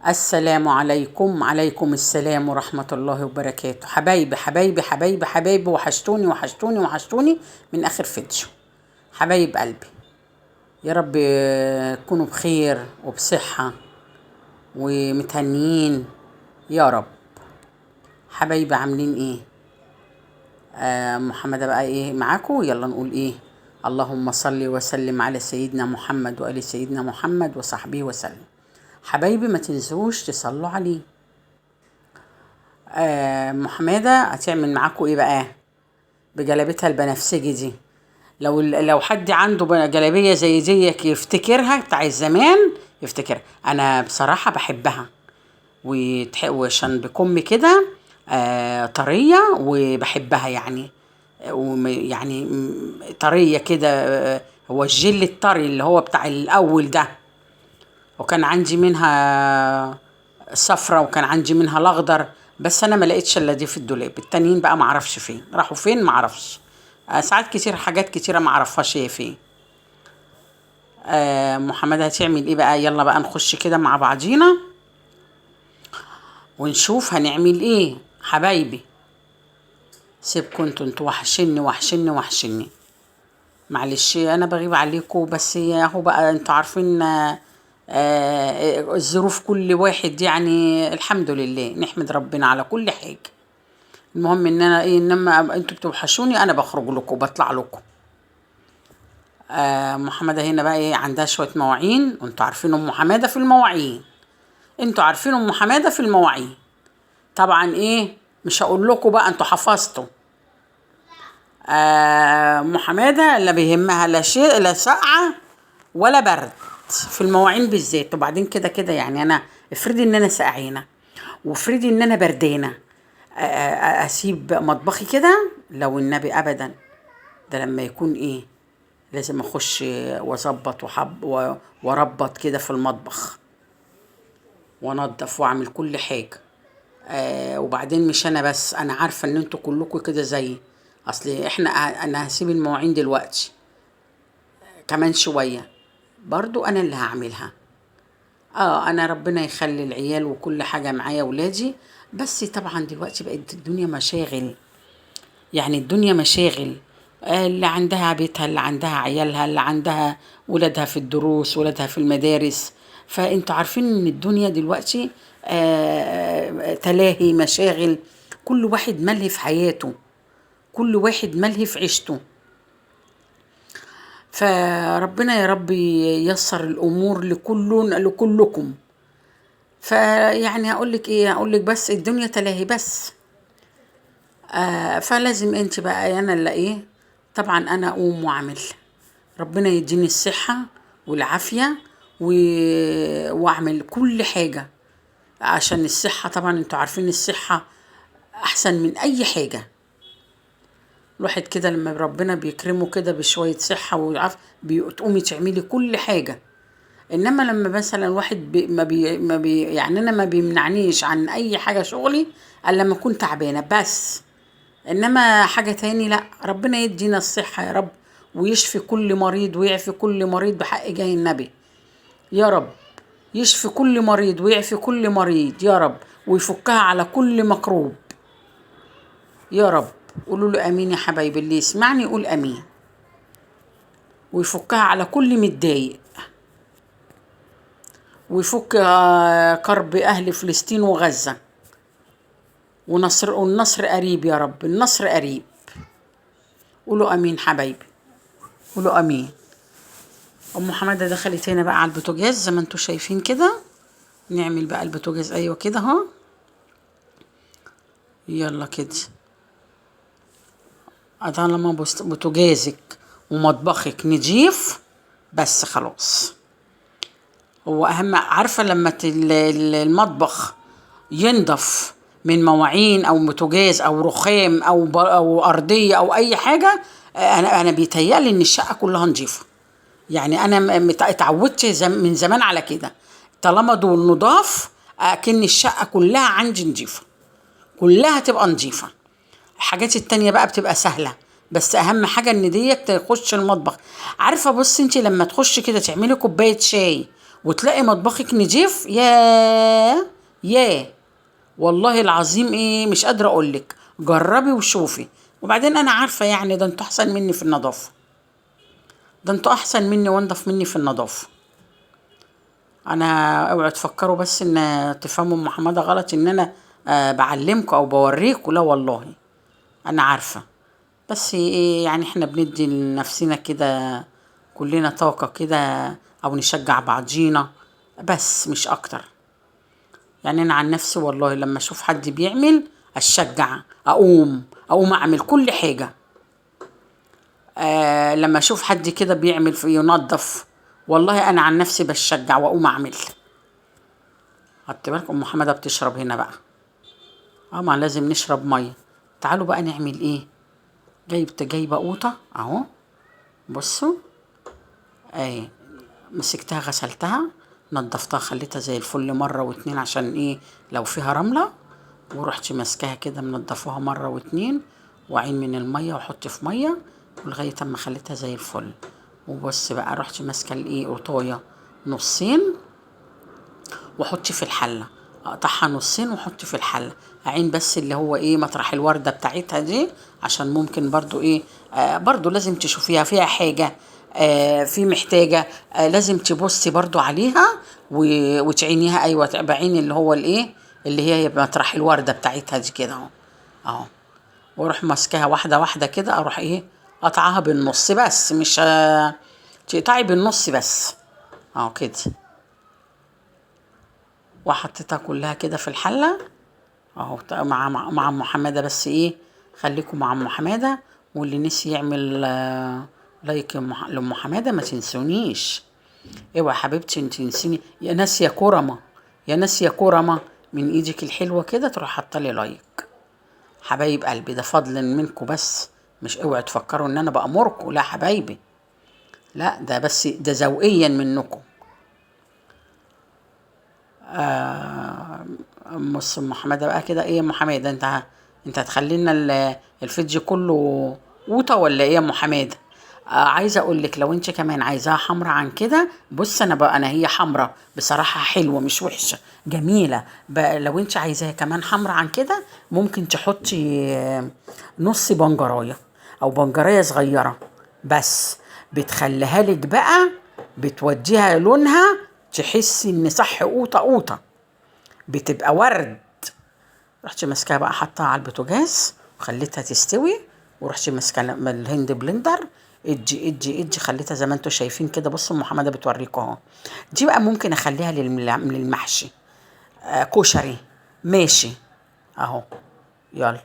السلام عليكم. عليكم السلام ورحمة الله وبركاته. حبايبي حبايبي حبايبي حبايبي، وحشتوني وحشتوني وحشتوني من آخر فيديو. حبايب قلبي، يا رب تكونوا بخير وبصحة ومتهنيين يا رب. حبايبي عاملين ايه؟ محمد بقى ايه معاكم؟ يلا نقول ايه؟ اللهم صل وسلم على سيدنا محمد وآل سيدنا محمد وصحبه وسلم. حبايبي ما تنسوش تصلوا عليه. محمدة هتعمل معاكم ايه بقى بجلابتها البنفسجي دي؟ لو حد عنده جلابية زي ديك يفتكرها بتاع الزمان، يفتكرها. انا بصراحة بحبها وعشان بكم كده طرية وبحبها يعني. يعني طرية كده. هو الجل الطري اللي هو بتاع الأول ده، وكان عندي منها صفرة وكان عندي منها الأخضر، بس أنا ما لقيتش إلا دي في الدولاب. التانيين بقى معرفش فين راحوا، فين معرفش. ساعات كتير حاجات كتيرة معرفهاش هي فين. محمد هتعمل ايه بقى؟ يلا بقى نخش كده مع بعضينا ونشوف هنعمل ايه. حبايبي سيبكم انتوا وحشني وحشني وحشني. معلش انا بغيب عليكم، بس اهو بقى انتوا عارفين الظروف كل واحد يعني. الحمد لله نحمد ربنا على كل حاجة. المهم ان انا ايه، انما انتوا بتوحشوني انا بخرج لكم وبطلع لكم. محمدة هنا بقى ايه، عندها شوية مواعين، وانتوا عارفين ام حمادة في المواعين. انتوا عارفين ام حمادة في المواعين طبعا. ايه مش هقول لكم بقى، انتوا حفظتوا. ام حمادة لا بيهمها لا شيء، لا سقعة ولا برد في المواعين بالذات. وبعدين كده كده يعني، انا افرضي ان انا سقعينه وافرضي ان انا بردانه، اسيب مطبخي كده؟ لو النبي ابدا. ده لما يكون ايه، لازم اخش واظبط واربط كده في المطبخ وانضف واعمل كل حاجه. وبعدين مش انا بس، انا عارفه ان انتوا كلكم كده زيي. اصل انا هسيب المواعين دلوقتي، كمان شويه برضو انا اللي هعملها. انا ربنا يخلي العيال وكل حاجه معايا ولادي، بس طبعا دلوقتي بقت الدنيا مشاغل. يعني الدنيا مشاغل. اللي عندها بيتها، اللي عندها عيالها، اللي عندها ولادها في الدروس، ولادها في المدارس. فانتوا عارفين ان الدنيا دلوقتي تلاهي مشاغل. كل واحد ملهي في حياته، كل واحد ملهي في عيشته. فربنا يا رب ييسر الامور لكلكم. فيعني هقولك ايه، هقولك بس الدنيا تلاهي بس. فلازم انت بقى انا اللي ايه، طبعا انا اقوم واعمل. ربنا يديني الصحة والعافية واعمل كل حاجة عشان الصحة. طبعا انتوا عارفين الصحة احسن من اي حاجة. الواحد كده لما ربنا بيكرمه كده بشوية صحة والعافية بتقومي تعملي كل حاجة. انما لما مثلا واحد ما بي يعني انا ما بيمنعنيش عن اي حاجة شغلي الا لما اكون تعبانة بس. انما حاجة تاني لا. ربنا يدينا الصحة يا رب، ويشفي كل مريض ويعفي كل مريض بحق جاه النبي يا رب. يشفي كل مريض ويعفي كل مريض يا رب، ويفكها على كل مكروب يا رب. قولوا له امين يا حبايبي، اللي يسمعني يقول امين. ويفكها على كل متضايق، ويفك كرب اهل فلسطين وغزة. والنصر قريب يا رب، النصر قريب. قولوا امين حبايبي، قولوا امين. ام حماده دخلت هنا بقى على البوتاجاز زي ما انتوا شايفين كده. نعمل بقى البوتاجاز، ايوه كده اهو. يلا كده. طالما بوتاجازك ومطبخك نضيف بس خلاص. هو اهم، عارفه لما المطبخ ينضف من مواعين او بوتاجاز او رخام او ارضيه او اي حاجه، انا بيتهيألي ان الشقه كلها نضيفه. يعني انا اتعودت من زمان على كده. طالما دول نضاف اكن الشقه كلها عندي نضيفه، كلها تبقى نضيفه. الحاجات التانية بقى بتبقى سهله، بس اهم حاجه ان ديت تخش المطبخ. عارفه بص، انت لما تخش كده تعملي كوبايه شاي وتلاقي مطبخك نضيف، يا والله العظيم ايه، مش قادره اقولك، جربي وشوفي. وبعدين انا عارفه يعني، ده انتوا احسن مني في النظافه، ده انتوا احسن مني وانضف مني في النظافه. انا اوعوا تفكروا بس ان تفهموا ام حماده غلط، ان انا بعلمكم او بوريكم، لا والله انا عارفه. بس ايه يعني، احنا بندي لنفسنا كده كلنا طاقه كده، او نشجع بعضينا، بس مش اكتر. يعني انا عن نفسي والله لما اشوف حد بيعمل اشجع، اقوم اعمل كل حاجه. لما اشوف حد كده بيعمل في ينظف، والله انا عن نفسي بشجع واقوم اعمل. خدت بالك ام حماده بتشرب هنا بقى؟ ما لازم نشرب ميه. تعالوا بقى نعمل ايه. جايبه قوطه اهو، بصوا اهي، مسكتها غسلتها نضفتها خليتها زي الفل مرة واتنين، عشان ايه؟ لو فيها رملة. ورحت ماسكاها كده منضفوها مرة واتنين، وعين من المية واحط في مية لغاية اما خليتها زي الفل. وبص بقى، رحت ماسكة الايه قطاية نصين واحط في الحلة، اقطعها نصين واحط في الحلة، اعين بس اللي هو ايه مطرح الوردة بتاعتها دي، عشان ممكن برضو ايه، برضو لازم تشوفيها فيها حاجة، في محتاجة، لازم تبصي برضو عليها وتعينيها. ايوه بعين اللي هو الايه، اللي هي مطرح الوردة بتاعتها دي كده اهو، اهو. واروح ماسكاها واحدة واحدة كده، اروح ايه قطعها بالنص بس، مش تقطعي بالنص بس، اهو كده. وحطيتها كلها كده في الحلة اهو، مع ام حماده. بس ايه، خليكم مع ام حماده. واللي نسي يعمل لايك لام حماده ما تنسونيش. اوعى حبيبتي انت تنسيني، يا ناس يا كرمه، يا ناس يا كرمه، من ايدك الحلوه كده تروح حاطه لي لايك. حبايب قلبي، ده فضل منكم بس، مش اوعوا تفكروا ان انا بامركم، لا حبايبي، لا ده بس ده ذوقيا منكم. ام حماده بقى كده. ايه يا ام حماده، انت هتخلينا الفيديو كله قوطه ولا ايه يا ام حماده؟ عايزه اقول لك، لو انت كمان عايزاها حمرا عن كده، بص انا بقى، هي حمرا بصراحه حلوه مش وحشه، جميله بقى. لو انت عايزاها كمان حمرا عن كده، ممكن تحطي نص بنجرايه او بنجرايه صغيره بس، بتخليها لك بقى، بتوديها لونها، تحسي ان صح قوطه قوطه، بتبقى ورد. رحت ماسكاها بقى حطها على البوتاجاز وخليتها تستوي، ورحت ماسكه الهند بلندر، ادي خليتها زي ما انتم شايفين كده. بصوا ام حماده بتوريكم اهو. دي بقى ممكن اخليها للمحشي، كشري، ماشي اهو. يلا